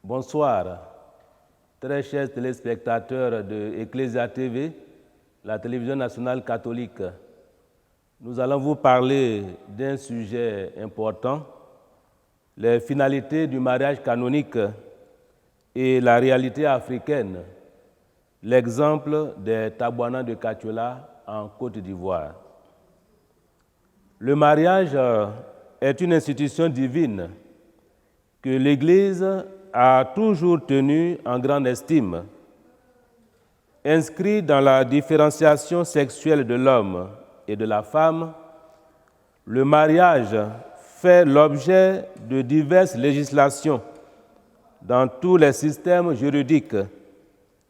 Bonsoir, très chers téléspectateurs de Ecclesia TV, la télévision nationale catholique. Nous allons vous parler d'un sujet important, les finalités du mariage canonique et la réalité africaine, l'exemple des Tabouanas de Kathiola en Côte d'Ivoire. Le mariage est une institution divine que l'Église a toujours tenu en grande estime. Inscrit dans la différenciation sexuelle de l'homme et de la femme, le mariage fait l'objet de diverses législations dans tous les systèmes juridiques,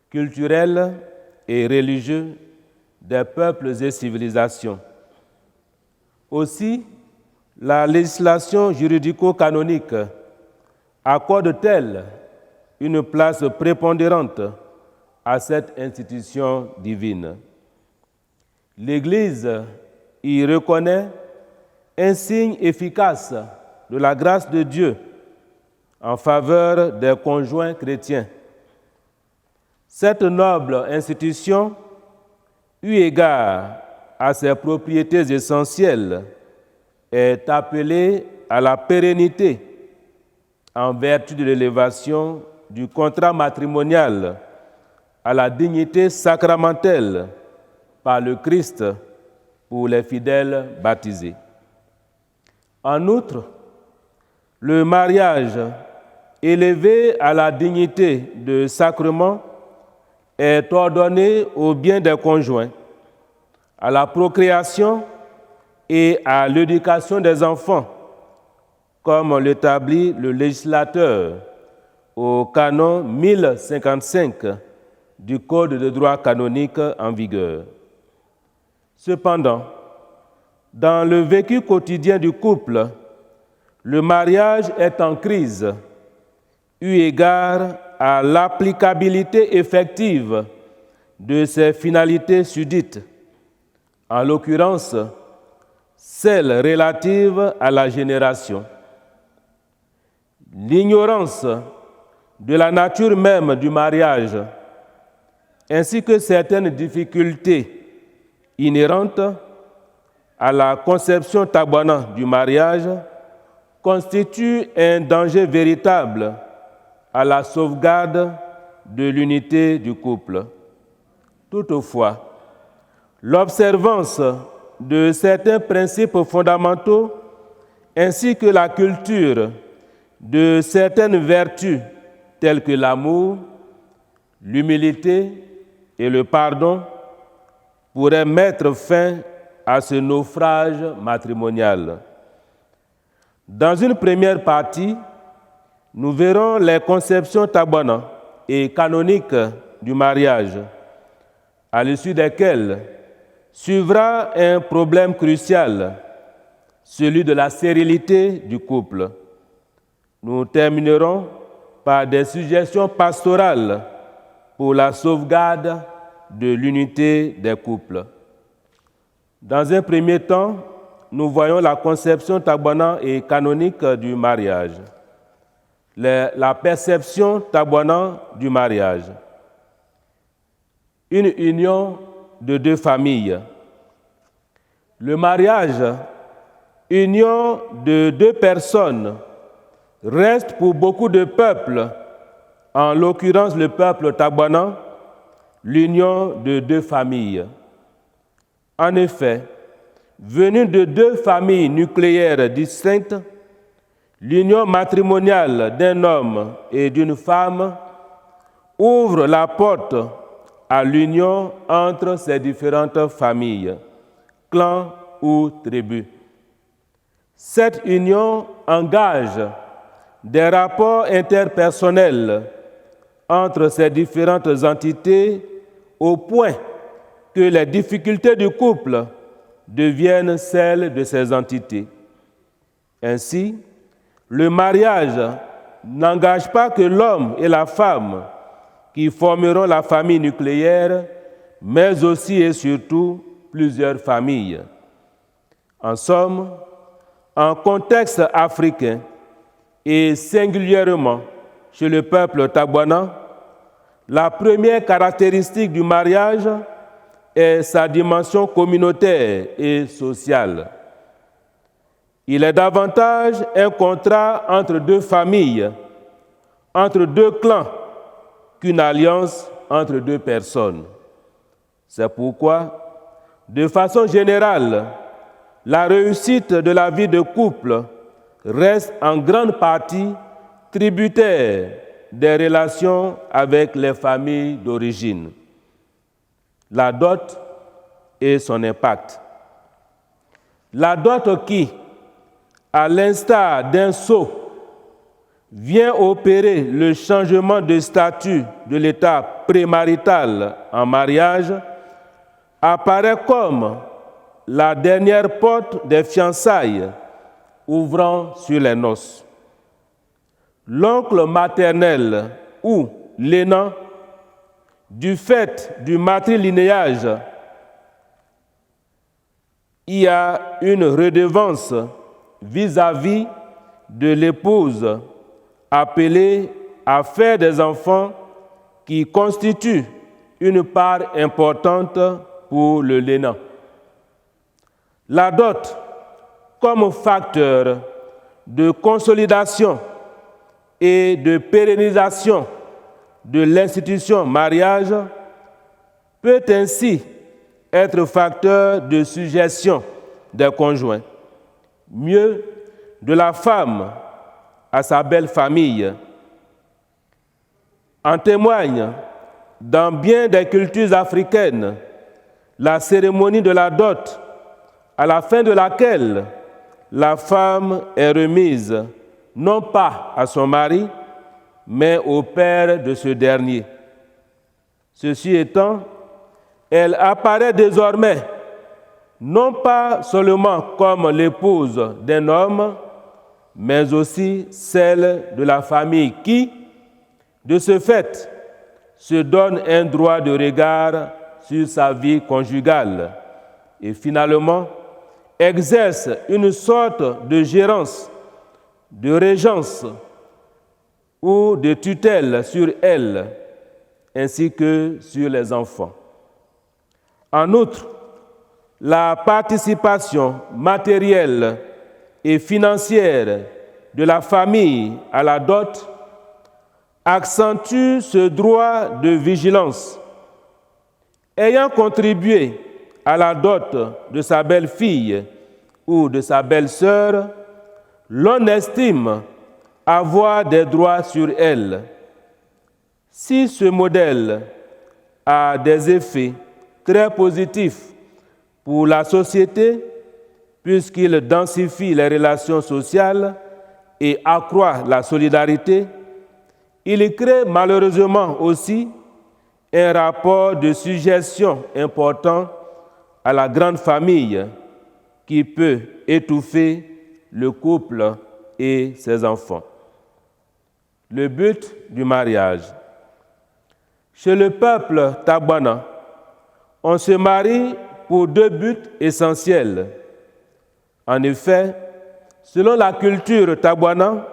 culturels et religieux des peuples et civilisations. Aussi, la législation juridico-canonique accorde-t-elle une place prépondérante à cette institution divine. L'Église y reconnaît un signe efficace de la grâce de Dieu en faveur des conjoints chrétiens. Cette noble institution, eu égard à ses propriétés essentielles, est appelée à la pérennité en vertu de l'élévation du contrat matrimonial à la dignité sacramentelle par le Christ pour les fidèles baptisés. En outre, le mariage élevé à la dignité de sacrement est ordonné au bien des conjoints, à la procréation et à l'éducation des enfants, comme l'établit le législateur au canon 1055 du Code de droit canonique en vigueur. Cependant, dans le vécu quotidien du couple, le mariage est en crise, eu égard à l'applicabilité effective de ses finalités susdites, en l'occurrence celles relatives à la génération. L'ignorance de la nature même du mariage, ainsi que certaines difficultés inhérentes à la conception tabouana du mariage, constituent un danger véritable à la sauvegarde de l'unité du couple. Toutefois, l'observance de certains principes fondamentaux ainsi que la culture de certaines vertus telles que l'amour, l'humilité et le pardon pourraient mettre fin à ce naufrage matrimonial. Dans une première partie, nous verrons les conceptions tabouanas et canoniques du mariage, à l'issue desquelles suivra un problème crucial, celui de la stérilité du couple. Nous terminerons par des suggestions pastorales pour la sauvegarde de l'unité des couples. Dans un premier temps, nous voyons la conception tabouana et canonique du mariage. La perception tabouana du mariage. Une union de deux familles. Le mariage, union de deux personnes, reste pour beaucoup de peuples, en l'occurrence le peuple tabouana, l'union de deux familles. En effet, venue de deux familles nucléaires distinctes, l'union matrimoniale d'un homme et d'une femme ouvre la porte à l'union entre ces différentes familles, clans ou tribus. Cette union engage des rapports interpersonnels entre ces différentes entités au point que les difficultés du couple deviennent celles de ces entités. Ainsi, le mariage n'engage pas que l'homme et la femme qui formeront la famille nucléaire, mais aussi et surtout plusieurs familles. En somme, en contexte africain et singulièrement chez le peuple taboana, la première caractéristique du mariage est sa dimension communautaire et sociale. Il est davantage un contrat entre deux familles, entre deux clans, qu'une alliance entre deux personnes. C'est pourquoi, de façon générale, la réussite de la vie de couple reste en grande partie tributaire des relations avec les familles d'origine. La dot et son impact. La dot qui, à l'instar d'un sceau, vient opérer le changement de statut de l'état prémarital en mariage, apparaît comme la dernière porte des fiançailles ouvrant sur les noces. L'oncle maternel ou l'aînant, du fait du matrilinéage, y a une redevance vis-à-vis de l'épouse appelée à faire des enfants qui constituent une part importante pour le l'aînant. La dot, comme facteur de consolidation et de pérennisation de l'institution mariage, peut ainsi être facteur de suggestion des conjoints, mieux de la femme à sa belle famille. En témoigne, dans bien des cultures africaines, la cérémonie de la dot, à la fin de laquelle la femme est remise non pas à son mari, mais au père de ce dernier. Ceci étant, elle apparaît désormais non pas seulement comme l'épouse d'un homme, mais aussi celle de la famille qui, de ce fait, se donne un droit de regard sur sa vie conjugale et finalement exerce une sorte de gérance, de régence ou de tutelle sur elle, ainsi que sur les enfants. En outre, la participation matérielle et financière de la famille à la dot accentue ce droit de vigilance. Ayant contribué à la dot de sa belle-fille ou de sa belle-sœur, l'on estime avoir des droits sur elle. Si ce modèle a des effets très positifs pour la société, puisqu'il densifie les relations sociales et accroît la solidarité, il crée malheureusement aussi un rapport de suggestion important à la grande famille qui peut étouffer le couple et ses enfants. Le but du mariage. Chez le peuple taboana, on se marie pour deux buts essentiels. En effet, selon la culture taboana,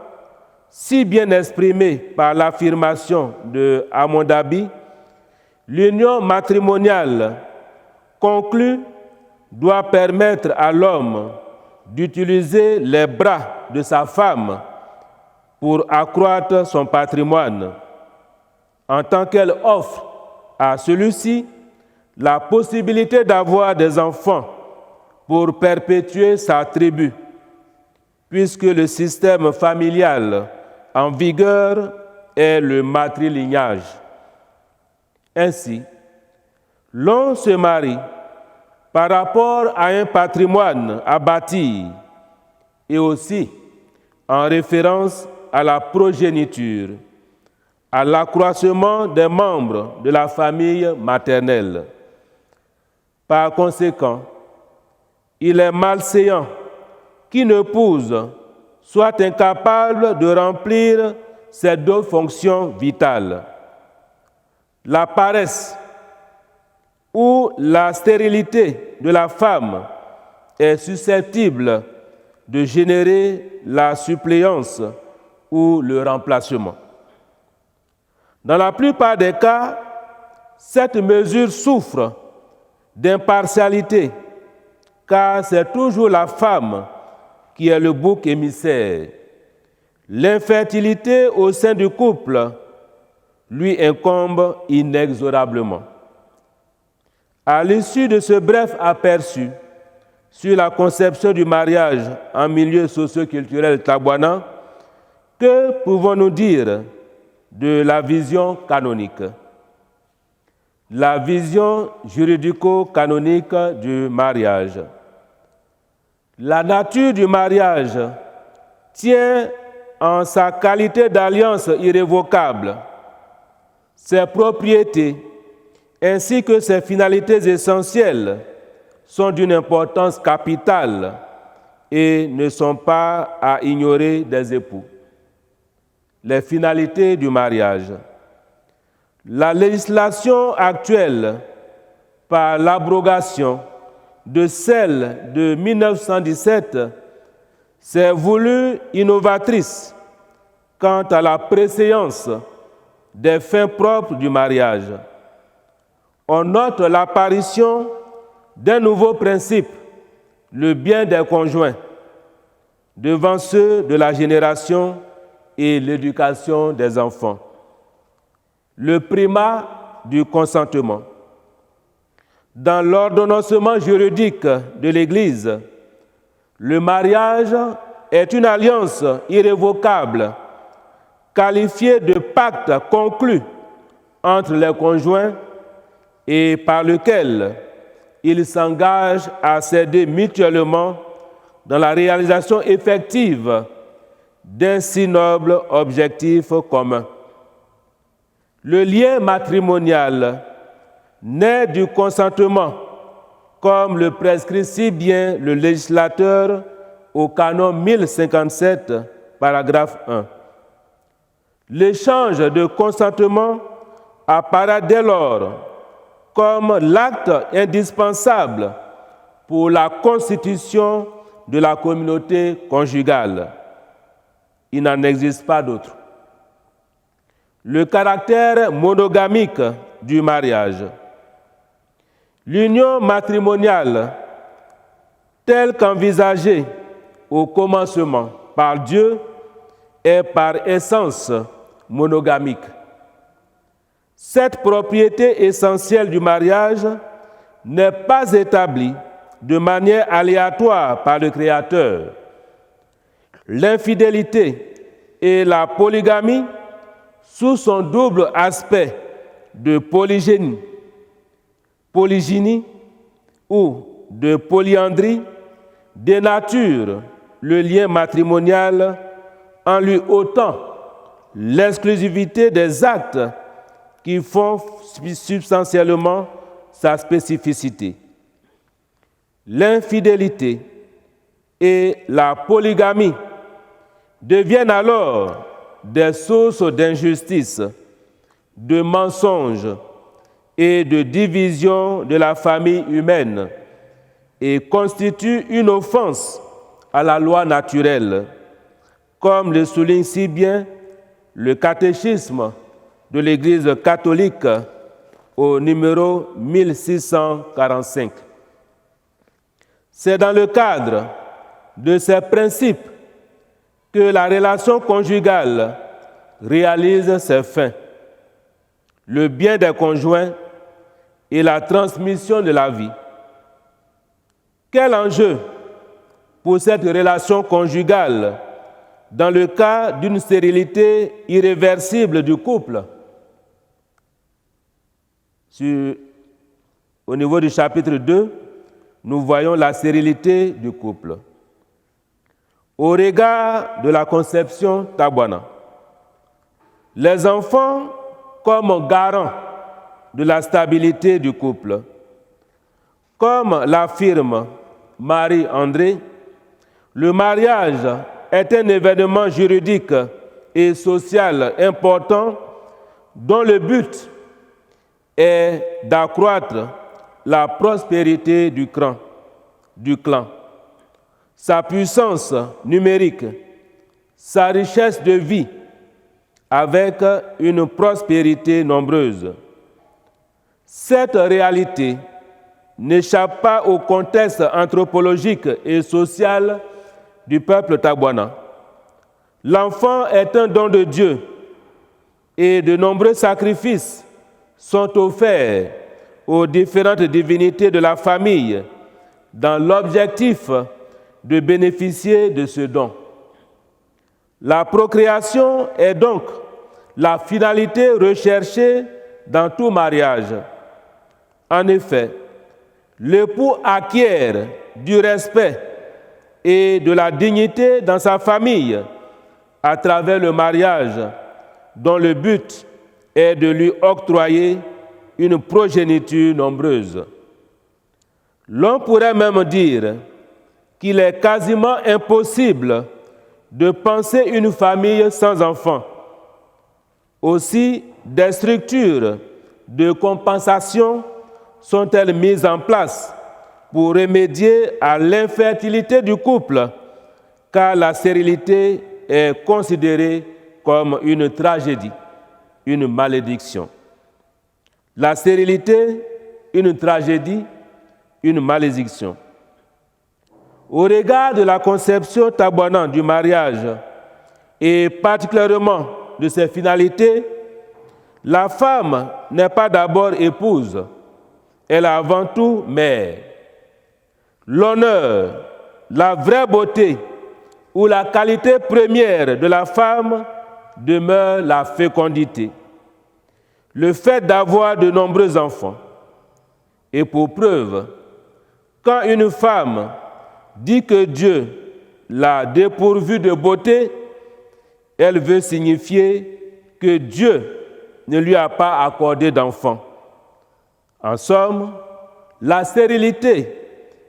si bien exprimée par l'affirmation de Amondabi, l'union matrimoniale conclue doit permettre à l'homme d'utiliser les bras de sa femme pour accroître son patrimoine, en tant qu'elle offre à celui-ci la possibilité d'avoir des enfants pour perpétuer sa tribu, puisque le système familial en vigueur est le matrilignage. Ainsi, l'on se marie par rapport à un patrimoine à bâtir et aussi en référence à la progéniture, à l'accroissement des membres de la famille maternelle. Par conséquent, il est malséant qu'une épouse soit incapable de remplir ces deux fonctions vitales. La paresse ou la stérilité de la femme est susceptible de générer la suppléance ou le remplacement. Dans la plupart des cas, cette mesure souffre d'impartialité, car c'est toujours la femme qui est le bouc émissaire. L'infertilité au sein du couple lui incombe inexorablement. À l'issue de ce bref aperçu sur la conception du mariage en milieu socio-culturel taboana, que pouvons-nous dire de la vision canonique? La vision juridico-canonique du mariage. La nature du mariage tient en sa qualité d'alliance irrévocable, ses propriétés ainsi que ses finalités essentielles sont d'une importance capitale et ne sont pas à ignorer des époux. Les finalités du mariage. La législation actuelle, par l'abrogation de celle de 1917, s'est voulue innovatrice quant à la préséance des fins propres du mariage. On note l'apparition d'un nouveau principe, le bien des conjoints, devant ceux de la génération et l'éducation des enfants. Le primat du consentement. Dans l'ordonnancement juridique de l'Église, le mariage est une alliance irrévocable, qualifiée de pacte conclu entre les conjoints et par lequel ils s'engagent à s'aider mutuellement dans la réalisation effective d'un si noble objectif commun. Le lien matrimonial naît du consentement, comme le prescrit si bien le législateur au canon 1057, paragraphe 1. L'échange de consentement apparaît dès lors comme l'acte indispensable pour la constitution de la communauté conjugale. Il n'en existe pas d'autre. Le caractère monogamique du mariage. L'union matrimoniale, telle qu'envisagée au commencement par Dieu, est par essence monogamique. Cette propriété essentielle du mariage n'est pas établie de manière aléatoire par le Créateur. L'infidélité et la polygamie, sous son double aspect de polygynie ou de polyandrie, dénaturent le lien matrimonial en lui ôtant l'exclusivité des actes qui font substantiellement sa spécificité. L'infidélité et la polygamie deviennent alors des sources d'injustice, de mensonges et de division de la famille humaine et constituent une offense à la loi naturelle, comme le souligne si bien le catéchisme de l'Église catholique au numéro 1645. C'est dans le cadre de ces principes que la relation conjugale réalise ses fins, le bien des conjoints et la transmission de la vie. Quel enjeu pour cette relation conjugale dans le cas d'une stérilité irréversible du couple? Au niveau du chapitre 2, nous voyons la stérilité du couple. Au regard de la conception taboana, les enfants comme garants de la stabilité du couple. Comme l'affirme Marie-André, le mariage est un événement juridique et social important dont le but est d'accroître la prospérité du clan, sa puissance numérique, sa richesse de vie avec une prospérité nombreuse. Cette réalité n'échappe pas au contexte anthropologique et social du peuple taboana. L'enfant est un don de Dieu et de nombreux sacrifices sont offerts aux différentes divinités de la famille dans l'objectif de bénéficier de ce don. La procréation est donc la finalité recherchée dans tout mariage. En effet, l'époux acquiert du respect et de la dignité dans sa famille à travers le mariage, dont le but est de lui octroyer une progéniture nombreuse. L'on pourrait même dire qu'il est quasiment impossible de penser une famille sans enfants. Aussi, des structures de compensation sont-elles mises en place pour remédier à l'infertilité du couple, car la stérilité est considérée comme une tragédie, une malédiction. La stérilité, une tragédie, une malédiction. Au regard de la conception taboana du mariage et particulièrement de ses finalités, la femme n'est pas d'abord épouse, elle est avant tout mère. L'honneur, la vraie beauté ou la qualité première de la femme demeure la fécondité, le fait d'avoir de nombreux enfants. Et pour preuve, quand une femme dit que Dieu l'a dépourvue de beauté, elle veut signifier que Dieu ne lui a pas accordé d'enfant. En somme, la stérilité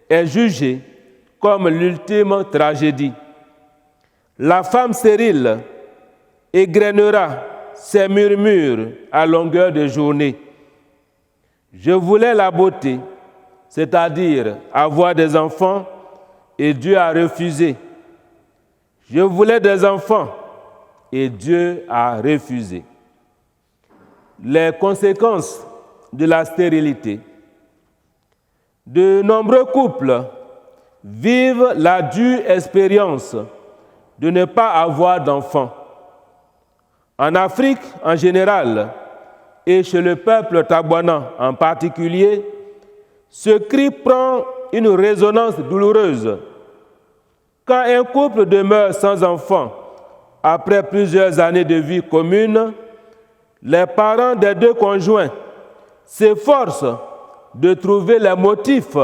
est jugée comme l'ultime tragédie. La femme stérile égrènera ses murmures à longueur de journée. Je voulais la beauté, c'est-à-dire avoir des enfants, et Dieu a refusé. Je voulais des enfants, et Dieu a refusé. Les conséquences de la stérilité. De nombreux couples vivent la dure expérience de ne pas avoir d'enfants. En Afrique en général et chez le peuple taboana en particulier, ce cri prend une résonance douloureuse. Quand un couple demeure sans enfants après plusieurs années de vie commune, les parents des deux conjoints s'efforcent de trouver les motifs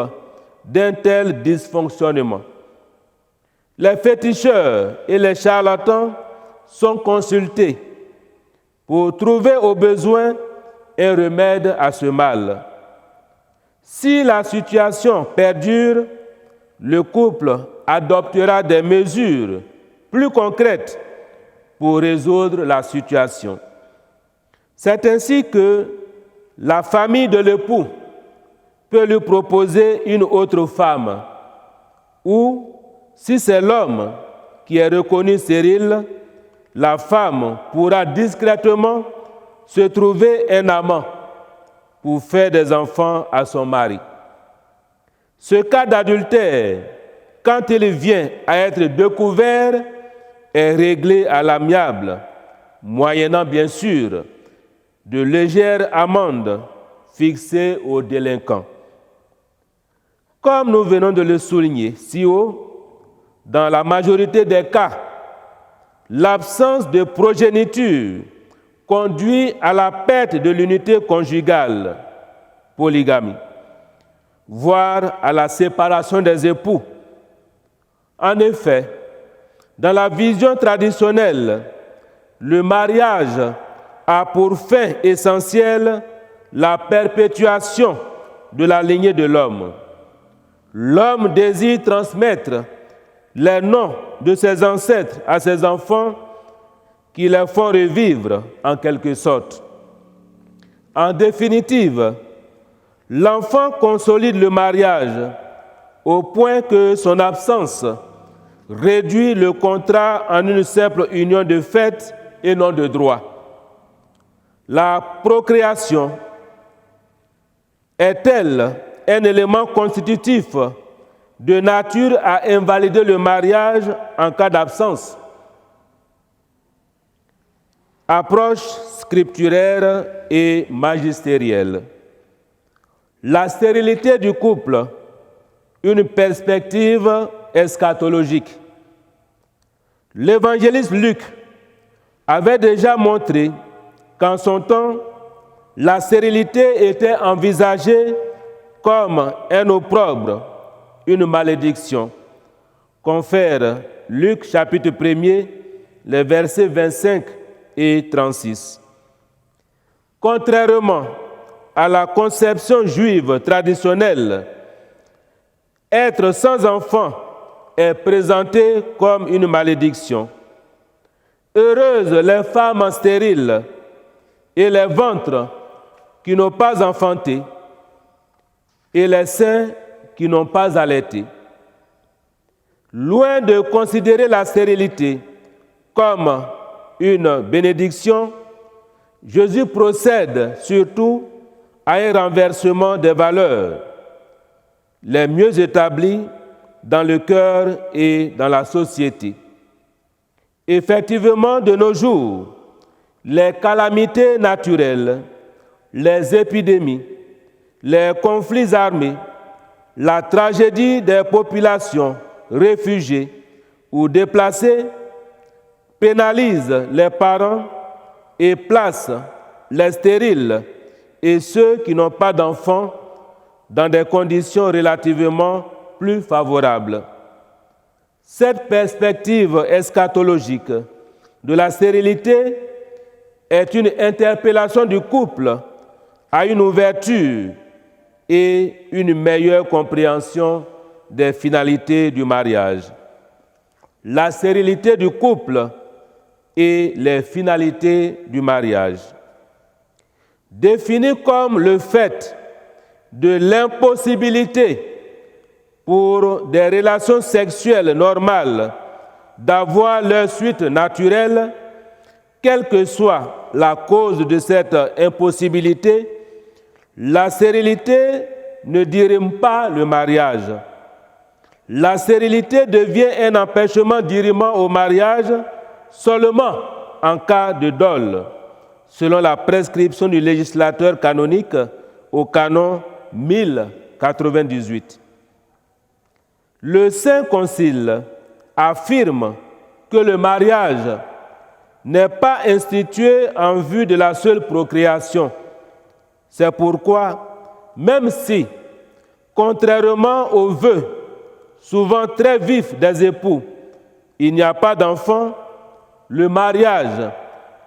d'un tel dysfonctionnement. Les féticheurs et les charlatans sont consultés pour trouver au besoin un remède à ce mal. Si la situation perdure, le couple adoptera des mesures plus concrètes pour résoudre la situation. C'est ainsi que la famille de l'époux peut lui proposer une autre femme, ou, si c'est l'homme qui est reconnu stérile, la femme pourra discrètement se trouver un amant pour faire des enfants à son mari. Ce cas d'adultère, quand il vient à être découvert, est réglé à l'amiable, moyennant bien sûr de légères amendes fixées aux délinquants. Comme nous venons de le souligner si haut, dans la majorité des cas, l'absence de progéniture conduit à la perte de l'unité conjugale, polygamie, voire à la séparation des époux. En effet, dans la vision traditionnelle, le mariage a pour fin essentielle la perpétuation de la lignée de l'homme. L'homme désire transmettre les noms de ses ancêtres à ses enfants qui les font revivre en quelque sorte. En définitive, l'enfant consolide le mariage au point que son absence réduit le contrat en une simple union de fait et non de droit. La procréation est-elle un élément constitutif de nature à invalider le mariage en cas d'absence? Approche scripturaire et magistérielle. La stérilité du couple, une perspective eschatologique. L'évangéliste Luc avait déjà montré qu'en son temps, la stérilité était envisagée comme un opprobre, une malédiction. Confère Luc chapitre 1er, les versets 25 et 36. Contrairement à la conception juive traditionnelle, être sans enfant est présenté comme une malédiction. Heureuses les femmes stériles et les ventres qui n'ont pas enfanté et les seins qui n'ont pas allaité. Loin de considérer la stérilité comme une bénédiction, Jésus procède surtout à un renversement des valeurs les mieux établies dans le cœur et dans la société. Effectivement, de nos jours, les calamités naturelles, les épidémies, les conflits armés, la tragédie des populations réfugiées ou déplacées pénalisent les parents et placent les stériles et ceux qui n'ont pas d'enfants dans des conditions relativement plus favorables. Cette perspective eschatologique de la stérilité est une interpellation du couple à une ouverture et une meilleure compréhension des finalités du mariage. La stérilité du couple et les finalités du mariage. Définie comme le fait de l'impossibilité pour des relations sexuelles normales d'avoir leur suite naturelle, quelle que soit la cause de cette impossibilité, la stérilité ne dirime pas le mariage. La stérilité devient un empêchement diriment au mariage seulement en cas de dol, selon la prescription du législateur canonique au canon 1098. Le Saint Concile affirme que le mariage n'est pas institué en vue de la seule procréation. C'est pourquoi, même si, contrairement aux vœux souvent très vifs des époux, il n'y a pas d'enfant, le mariage,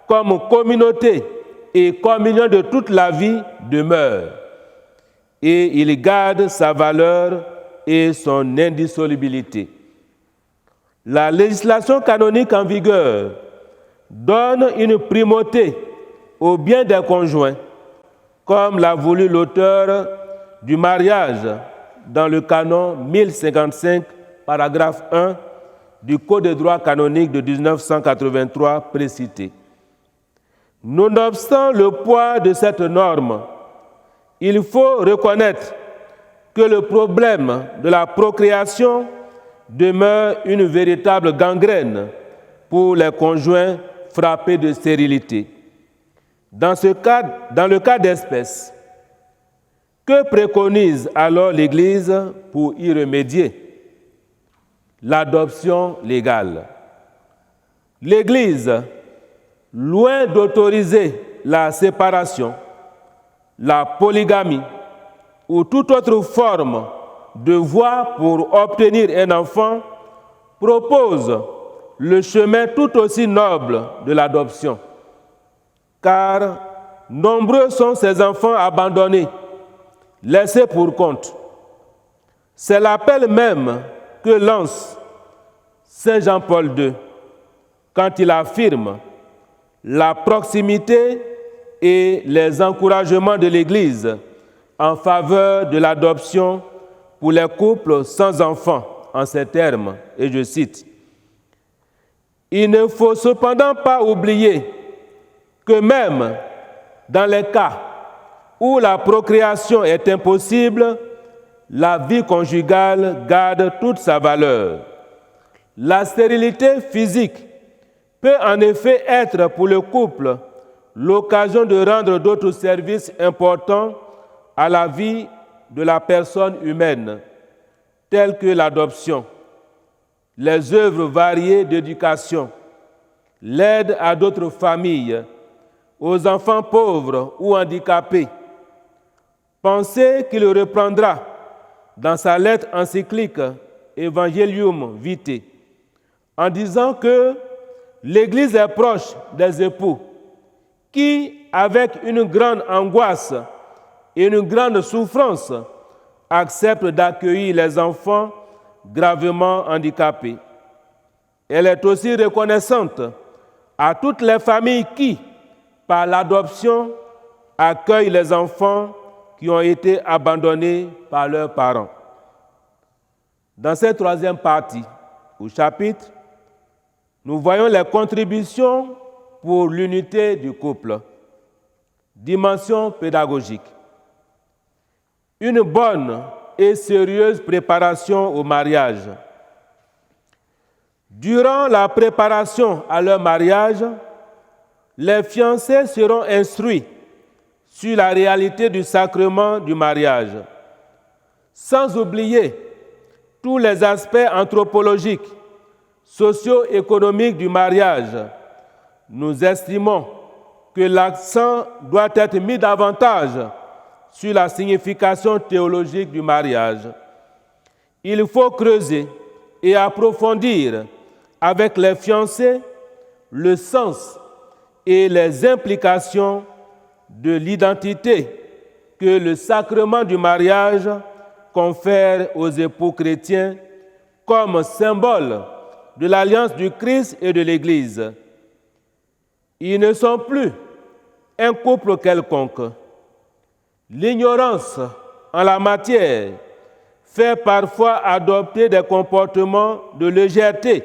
comme communauté et communion de toute la vie, demeure. Et il garde sa valeur et son indissolubilité. La législation canonique en vigueur donne une primauté au bien des conjoints, comme l'a voulu l'auteur du mariage dans le canon 1055, paragraphe 1 du Code de droit canonique de 1983 précité. Nonobstant le poids de cette norme, il faut reconnaître que le problème de la procréation demeure une véritable gangrène pour les conjoints frappés de stérilité. Dans le cas d'espèce, que préconise alors l'Église pour y remédier? L'adoption légale. L'Église, loin d'autoriser la séparation, la polygamie ou toute autre forme de voie pour obtenir un enfant, propose le chemin tout aussi noble de l'adoption. Car nombreux sont ces enfants abandonnés, laissés pour compte. C'est l'appel même que lance Saint Jean-Paul II quand il affirme la proximité et les encouragements de l'Église en faveur de l'adoption pour les couples sans enfants, en ces termes, et je cite, « Il ne faut cependant pas oublier que même dans les cas où la procréation est impossible, la vie conjugale garde toute sa valeur. La stérilité physique peut en effet être pour le couple l'occasion de rendre d'autres services importants à la vie de la personne humaine, tels que l'adoption, les œuvres variées d'éducation, l'aide à d'autres familles, aux enfants pauvres ou handicapés. Pensez qu'il reprendra dans sa lettre encyclique Evangelium Vitae, en disant que l'Église est proche des époux qui, avec une grande angoisse et une grande souffrance, acceptent d'accueillir les enfants gravement handicapés. Elle est aussi reconnaissante à toutes les familles qui, par l'adoption, accueillent les enfants qui ont été abandonnés par leurs parents. Dans cette troisième partie, au chapitre, nous voyons les contributions pour l'unité du couple. Dimension pédagogique. Une bonne et sérieuse préparation au mariage. Durant la préparation à leur mariage, les fiancés seront instruits sur la réalité du sacrement du mariage, sans oublier tous les aspects anthropologiques, socio-économiques du mariage. Nous estimons que l'accent doit être mis davantage sur la signification théologique du mariage. Il faut creuser et approfondir avec les fiancés le sens et les implications de l'identité que le sacrement du mariage confère aux époux chrétiens comme symbole de l'alliance du Christ et de l'Église. Ils ne sont plus un couple quelconque. L'ignorance en la matière fait parfois adopter des comportements de légèreté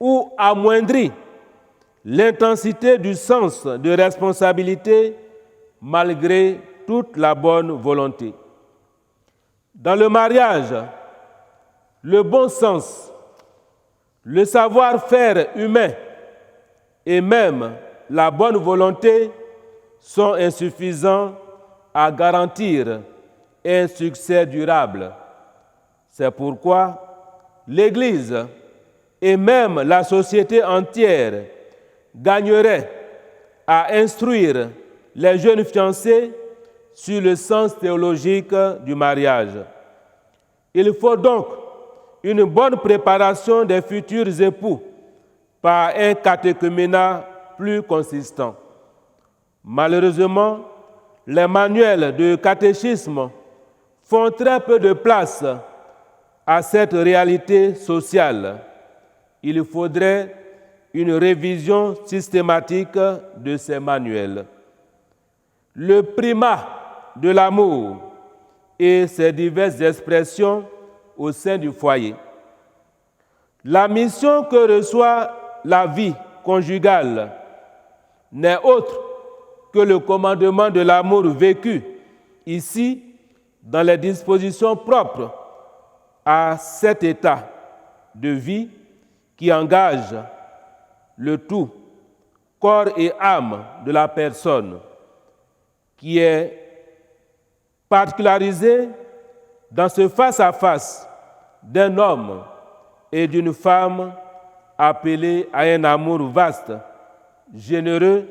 ou amoindrit l'intensité du sens de responsabilité malgré toute la bonne volonté. Dans le mariage, le bon sens, le savoir-faire humain et même la bonne volonté sont insuffisants à garantir un succès durable. C'est pourquoi l'Église et même la société entière gagneraient à instruire les jeunes fiancés sur le sens théologique du mariage. Il faut donc une bonne préparation des futurs époux par un catéchuménat plus consistant. Malheureusement, les manuels de catéchisme font très peu de place à cette réalité sociale. Il faudrait une révision systématique de ces manuels. Le primat de l'amour et ses diverses expressions au sein du foyer. La mission que reçoit la vie conjugale n'est autre que le commandement de l'amour vécu ici dans les dispositions propres à cet état de vie qui engage le tout, corps et âme de la personne, qui est particularisé dans ce face-à-face d'un homme et d'une femme appelés à un amour vaste, généreux,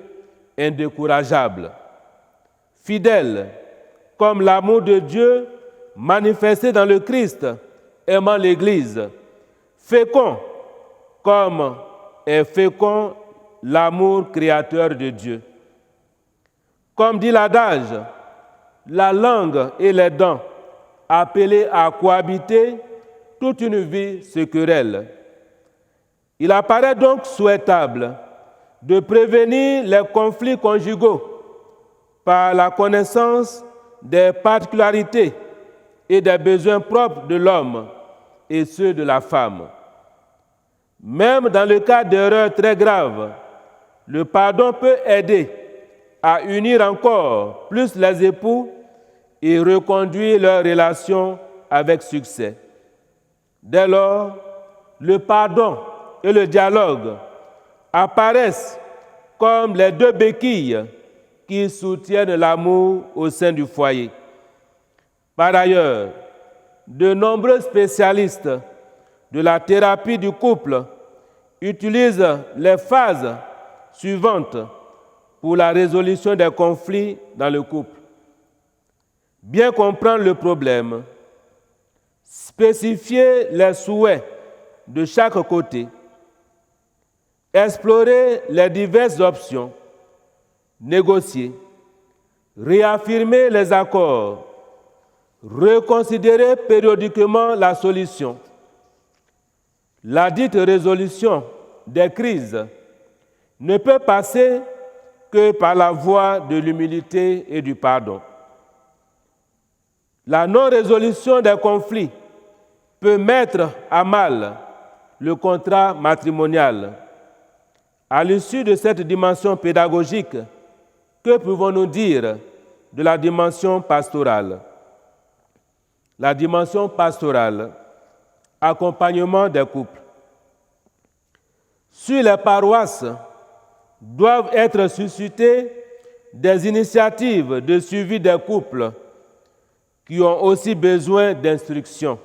indécourageable, fidèle comme l'amour de Dieu manifesté dans le Christ, aimant l'Église, fécond comme est fécond l'amour créateur de Dieu. Comme dit l'adage, la langue et les dents, appelées à cohabiter, toute une vie se querellent. Il apparaît donc souhaitable de prévenir les conflits conjugaux par la connaissance des particularités et des besoins propres de l'homme et ceux de la femme. Même dans le cas d'erreurs très graves, le pardon peut aider à unir encore plus les époux et reconduire leurs relations avec succès. Dès lors, le pardon et le dialogue apparaissent comme les deux béquilles qui soutiennent l'amour au sein du foyer. Par ailleurs, de nombreux spécialistes de la thérapie du couple utilisent les phases suivantes pour la résolution des conflits dans le couple. Bien comprendre le problème, spécifier les souhaits de chaque côté, explorer les diverses options, négocier, réaffirmer les accords, reconsidérer périodiquement la solution. La dite résolution des crises ne peut passer que par la voie de l'humilité et du pardon. La non-résolution des conflits peut mettre à mal le contrat matrimonial. À l'issue de cette dimension pédagogique, que pouvons-nous dire de la dimension pastorale? La dimension pastorale, accompagnement des couples. Sur les paroisses, doivent être suscitées des initiatives de suivi des couples qui ont aussi besoin d'instruction.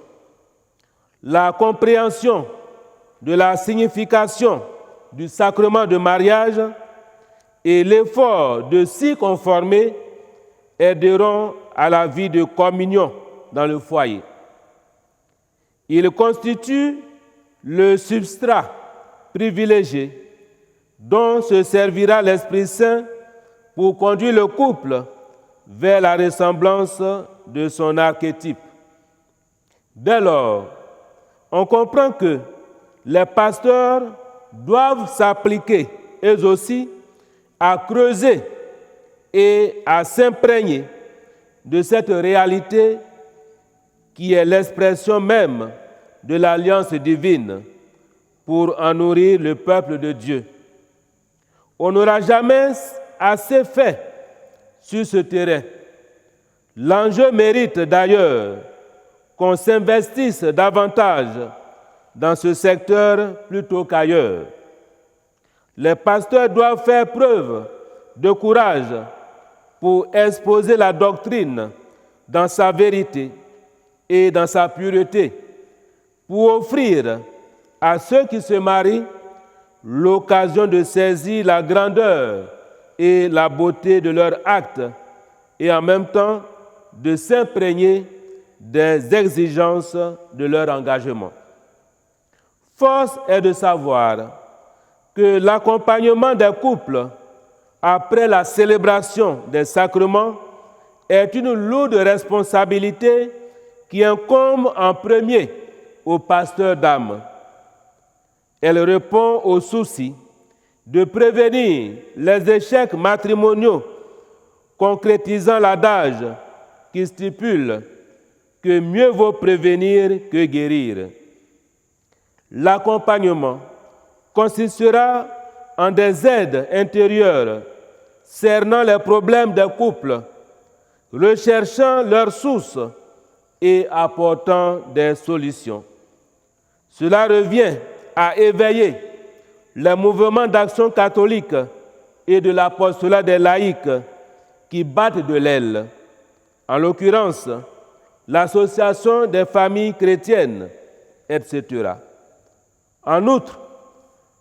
La compréhension de la signification du sacrement de mariage et l'effort de s'y conformer aideront à la vie de communion dans le foyer. Il constitue le substrat privilégié dont se servira l'Esprit Saint pour conduire le couple vers la ressemblance de son archétype. Dès lors, on comprend que les pasteurs doivent s'appliquer, eux aussi, à creuser et à s'imprégner de cette réalité qui est l'expression même de l'alliance divine pour en nourrir le peuple de Dieu. On n'aura jamais assez fait sur ce terrain. L'enjeu mérite d'ailleurs qu'on s'investisse davantage dans ce secteur plutôt qu'ailleurs. Les pasteurs doivent faire preuve de courage pour exposer la doctrine dans sa vérité et dans sa pureté, pour offrir à ceux qui se marient l'occasion de saisir la grandeur et la beauté de leur acte et en même temps de s'imprégner des exigences de leur engagement. Force est de savoir que l'accompagnement des couples après la célébration des sacrements est une lourde responsabilité qui incombe en premier au pasteur d'âme. Elle répond au souci de prévenir les échecs matrimoniaux, concrétisant l'adage qui stipule que mieux vaut prévenir que guérir. L'accompagnement consistera en des aides intérieures cernant les problèmes des couples, recherchant leurs sources et apportant des solutions. Cela revient à éveiller les mouvements d'action catholique et de l'apostolat des laïcs qui battent de l'aile, en l'occurrence l'association des familles chrétiennes, etc. En outre,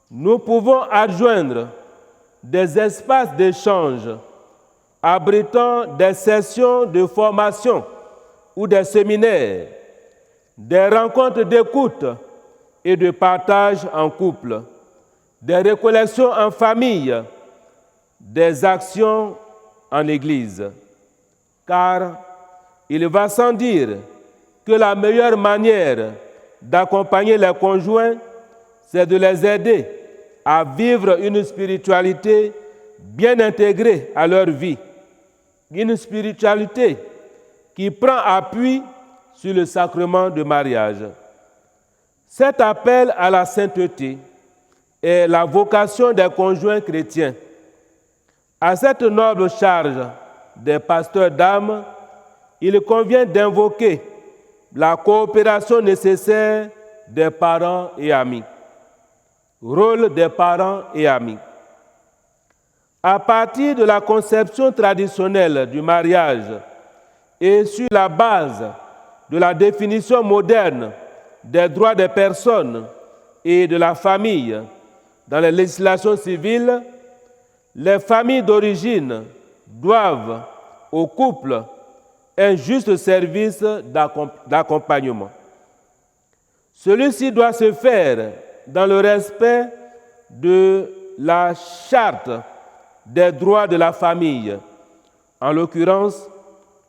nous pouvons adjoindre des espaces d'échange abritant des sessions de formation ou des séminaires, des rencontres d'écoute et de partage en couple, des récollections en famille, des actions en Église. Car il va sans dire que la meilleure manière d'accompagner les conjoints, c'est de les aider à vivre une spiritualité bien intégrée à leur vie, une spiritualité qui prend appui sur le sacrement du mariage. Cet appel à la sainteté est la vocation des conjoints chrétiens. À cette noble charge des pasteurs d'âme, il convient d'invoquer la coopération nécessaire des parents et amis. Rôle des parents et amis. À partir de la conception traditionnelle du mariage et sur la base de la définition moderne des droits des personnes et de la famille dans les législations civiles, les familles d'origine doivent au couple un juste service d'accompagnement. Celui-ci doit se faire dans le respect de la charte des droits de la famille, en l'occurrence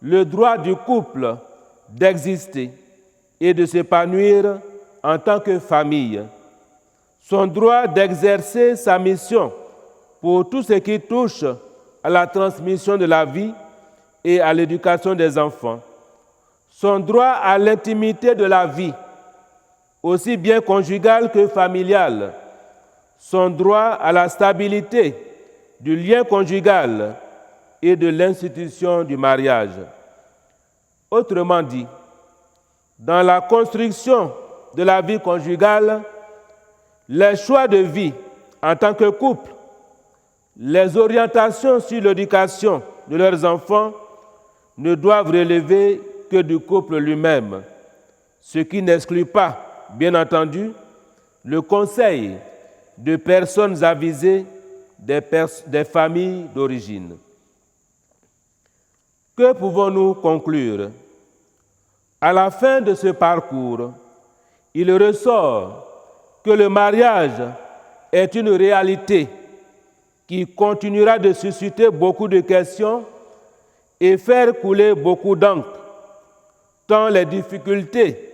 le droit du couple d'exister et de s'épanouir en tant que famille, son droit d'exercer sa mission pour tout ce qui touche à la transmission de la vie et à l'éducation des enfants, son droit à l'intimité de la vie, aussi bien conjugale que familiale, son droit à la stabilité du lien conjugal et de l'institution du mariage. Autrement dit, dans la construction de la vie conjugale, les choix de vie en tant que couple, les orientations sur l'éducation de leurs enfants ne doivent relever que du couple lui-même, ce qui n'exclut pas, bien entendu, le conseil de personnes avisées des familles d'origine. Que pouvons-nous conclure? À la fin de ce parcours, il ressort que le mariage est une réalité qui continuera de susciter beaucoup de questions et faire couler beaucoup d'encre, tant les difficultés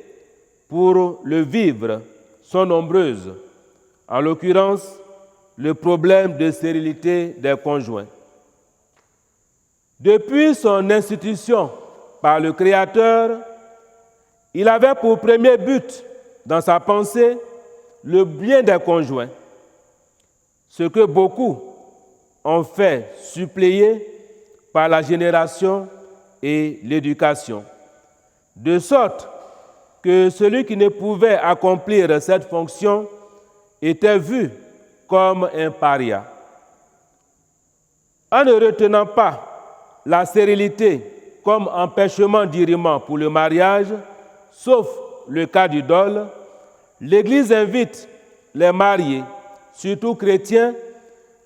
pour le vivre sont nombreuses, en l'occurrence le problème de stérilité des conjoints. Depuis son institution par le Créateur, il avait pour premier but dans sa pensée le bien des conjoints, ce que beaucoup ont fait suppléer par la génération et l'éducation, de sorte que celui qui ne pouvait accomplir cette fonction était vu comme un paria. En ne retenant pas la stérilité comme empêchement d'irrement pour le mariage, sauf le cas du dol, l'Église invite les mariés, surtout chrétiens,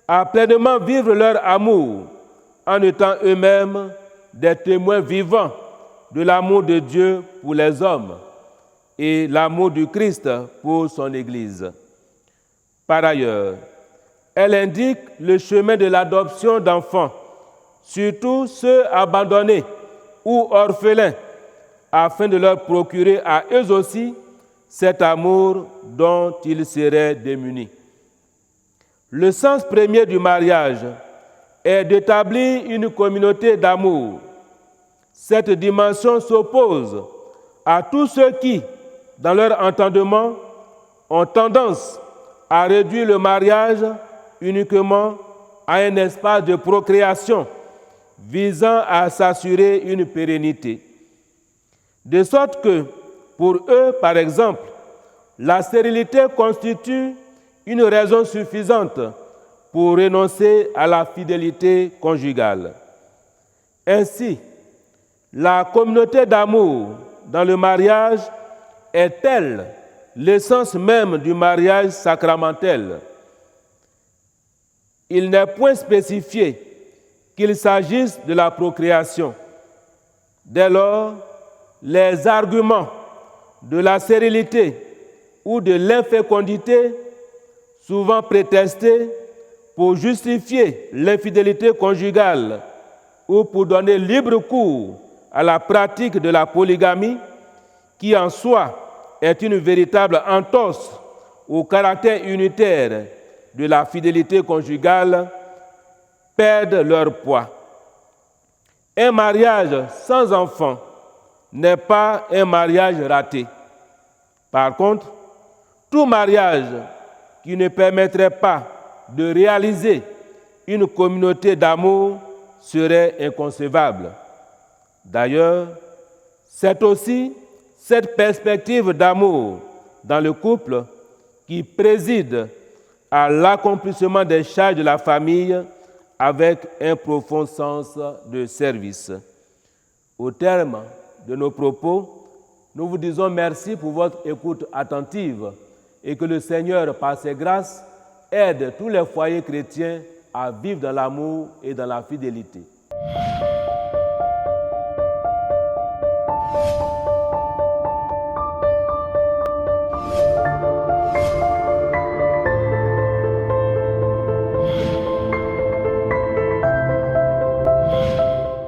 à pleinement vivre leur amour en étant eux-mêmes des témoins vivants de l'amour de Dieu pour les hommes et l'amour du Christ pour son Église. Par ailleurs, elle indique le chemin de l'adoption d'enfants, surtout ceux abandonnés ou orphelins, afin de leur procurer à eux aussi cet amour dont ils seraient démunis. Le sens premier du mariage est d'établir une communauté d'amour. Cette dimension s'oppose à tous ceux qui, dans leur entendement, ont tendance à réduire le mariage uniquement à un espace de procréation visant à s'assurer une pérennité. De sorte que, pour eux, par exemple, la stérilité constitue une raison suffisante pour renoncer à la fidélité conjugale. Ainsi, la communauté d'amour dans le mariage est-elle l'essence même du mariage sacramentel? Il n'est point spécifié qu'il s'agisse de la procréation. Dès lors, les arguments de la stérilité ou de l'infécondité, souvent prétestés pour justifier l'infidélité conjugale ou pour donner libre cours à la pratique de la polygamie, qui en soi est une véritable entorse au caractère unitaire de la fidélité conjugale perdent leur poids. Un mariage sans enfant n'est pas un mariage raté. Par contre, tout mariage qui ne permettrait pas de réaliser une communauté d'amour serait inconcevable. D'ailleurs, c'est aussi cette perspective d'amour dans le couple qui préside à l'accomplissement des charges de la famille avec un profond sens de service. Au terme de nos propos, nous vous disons merci pour votre écoute attentive et que le Seigneur, par ses grâces, aide tous les foyers chrétiens à vivre dans l'amour et dans la fidélité.